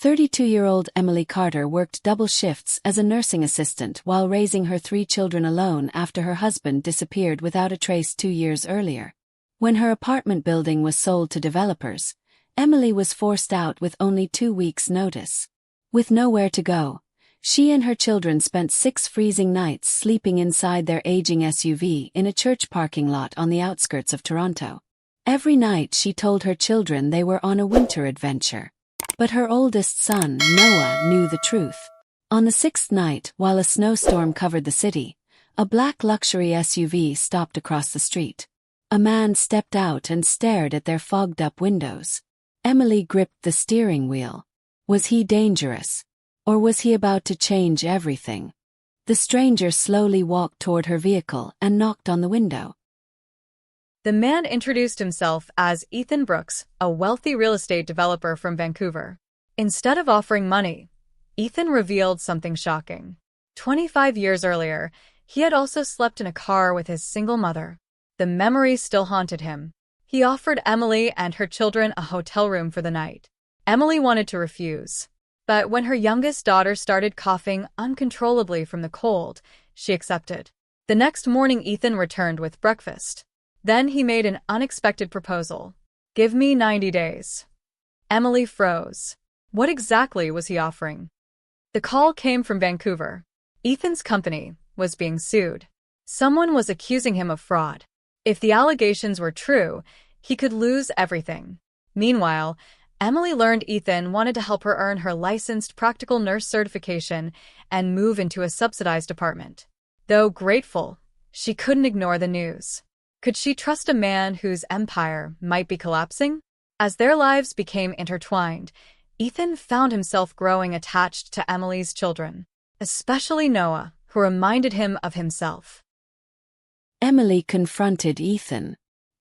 32-year-old Emily Carter worked double shifts as a nursing assistant while raising her 3 children alone after her husband disappeared without a trace 2 years earlier. When her apartment building was sold to developers, Emily was forced out with only 2 weeks' notice. With nowhere to go, she and her children spent 6 freezing nights sleeping inside their aging SUV in a church parking lot on the outskirts of Toronto. Every night she told her children they were on a winter adventure. But her oldest son, Noah, knew the truth. On the 6th night, while a snowstorm covered the city, a black luxury SUV stopped across the street. A man stepped out and stared at their fogged-up windows. Emily gripped the steering wheel. Was he dangerous? Or was he about to change everything? The stranger slowly walked toward her vehicle and knocked on the window. The man introduced himself as Ethan Brooks, a wealthy real estate developer from Vancouver. Instead of offering money, Ethan revealed something shocking. 25 years earlier, he had also slept in a car with his single mother. The memory still haunted him. He offered Emily and her children a hotel room for the night. Emily wanted to refuse, but when her youngest daughter started coughing uncontrollably from the cold, she accepted. The next morning, Ethan returned with breakfast. Then he made an unexpected proposal. "Give me 90 days. Emily froze. What exactly was he offering? The call came from Vancouver. Ethan's company was being sued. Someone was accusing him of fraud. If the allegations were true, he could lose everything. Meanwhile, Emily learned Ethan wanted to help her earn her licensed practical nurse certification and move into a subsidized apartment. Though grateful, she couldn't ignore the news. Could she trust a man whose empire might be collapsing? As their lives became intertwined, Ethan found himself growing attached to Emily's children, especially Noah, who reminded him of himself. Emily confronted Ethan.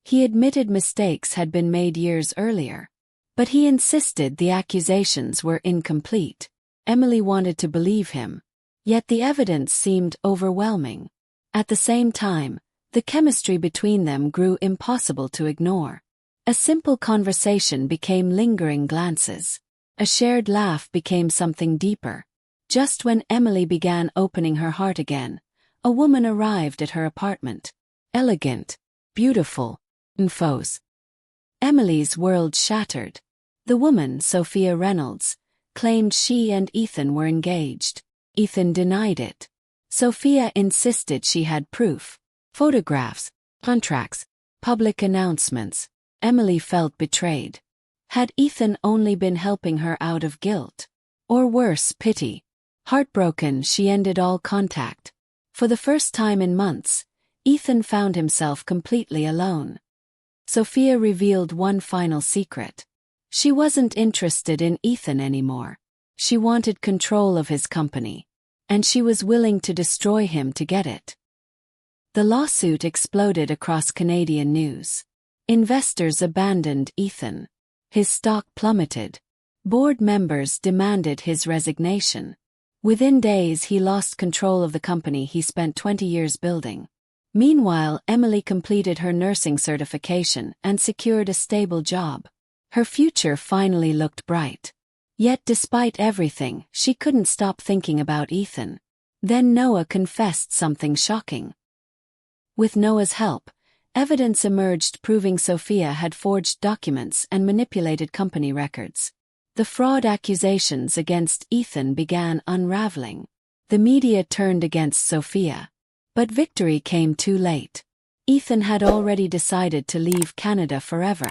He admitted mistakes had been made years earlier, but he insisted the accusations were incomplete. Emily wanted to believe him, yet the evidence seemed overwhelming. At the same time, the chemistry between them grew impossible to ignore. A simple conversation became lingering glances. A shared laugh became something deeper. Just when Emily began opening her heart again, a woman arrived at her apartment. Elegant, beautiful, infos. Emily's world shattered. The woman, Sophia Reynolds, claimed she and Ethan were engaged. Ethan denied it. Sophia insisted she had proof. Photographs, contracts, public announcements. Emily felt betrayed. Had Ethan only been helping her out of guilt? Or worse, pity? Heartbroken, she ended all contact. For the first time in months, Ethan found himself completely alone. Sophia revealed one final secret. She wasn't interested in Ethan anymore. She wanted control of his company, and she was willing to destroy him to get it. The lawsuit exploded across Canadian news. Investors abandoned Ethan. His stock plummeted. Board members demanded his resignation. Within days, he lost control of the company he spent 20 years building. Meanwhile, Emily completed her nursing certification and secured a stable job. Her future finally looked bright. Yet despite everything, she couldn't stop thinking about Ethan. Then Noah confessed something shocking. With Noah's help, evidence emerged proving Sophia had forged documents and manipulated company records. The fraud accusations against Ethan began unraveling. The media turned against Sophia. But victory came too late. Ethan had already decided to leave Canada forever.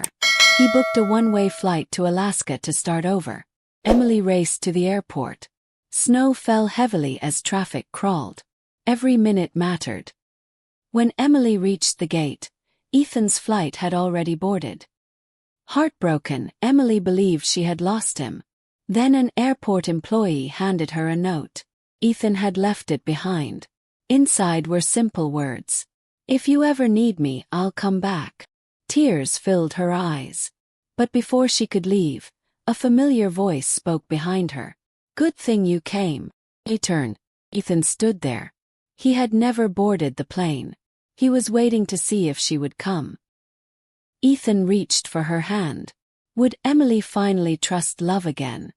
He booked a one-way flight to Alaska to start over. Emily raced to the airport. Snow fell heavily as traffic crawled. Every minute mattered. When Emily reached the gate, Ethan's flight had already boarded. Heartbroken, Emily believed she had lost him. Then an airport employee handed her a note. Ethan had left it behind. Inside were simple words. "If you ever need me, I'll come back." Tears filled her eyes. But before she could leave, a familiar voice spoke behind her. "Good thing you came." He turned. Ethan stood there. He had never boarded the plane. He was waiting to see if she would come. Ethan reached for her hand. Would Emily finally trust love again?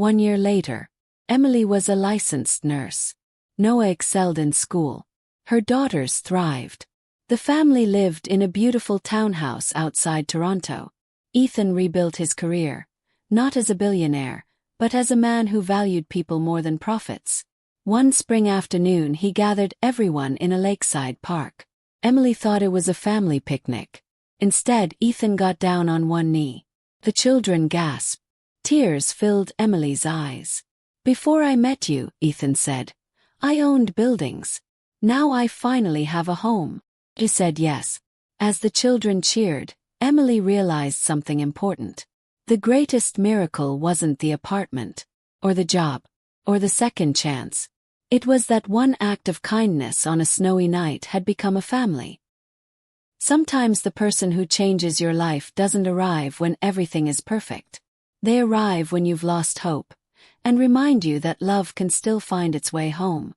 1 year later, Emily was a licensed nurse. Noah excelled in school. Her daughters thrived. The family lived in a beautiful townhouse outside Toronto. Ethan rebuilt his career, not as a billionaire, but as a man who valued people more than profits. One spring afternoon he gathered everyone in a lakeside park. Emily thought it was a family picnic. Instead, Ethan got down on one knee. The children gasped. Tears filled Emily's eyes. "Before I met you," Ethan said, "I owned buildings. Now I finally have a home." He said yes. As the children cheered, Emily realized something important. The greatest miracle wasn't the apartment, or the job, or the second chance. It was that one act of kindness on a snowy night had become a family. Sometimes the person who changes your life doesn't arrive when everything is perfect. They arrive when you've lost hope, and remind you that love can still find its way home.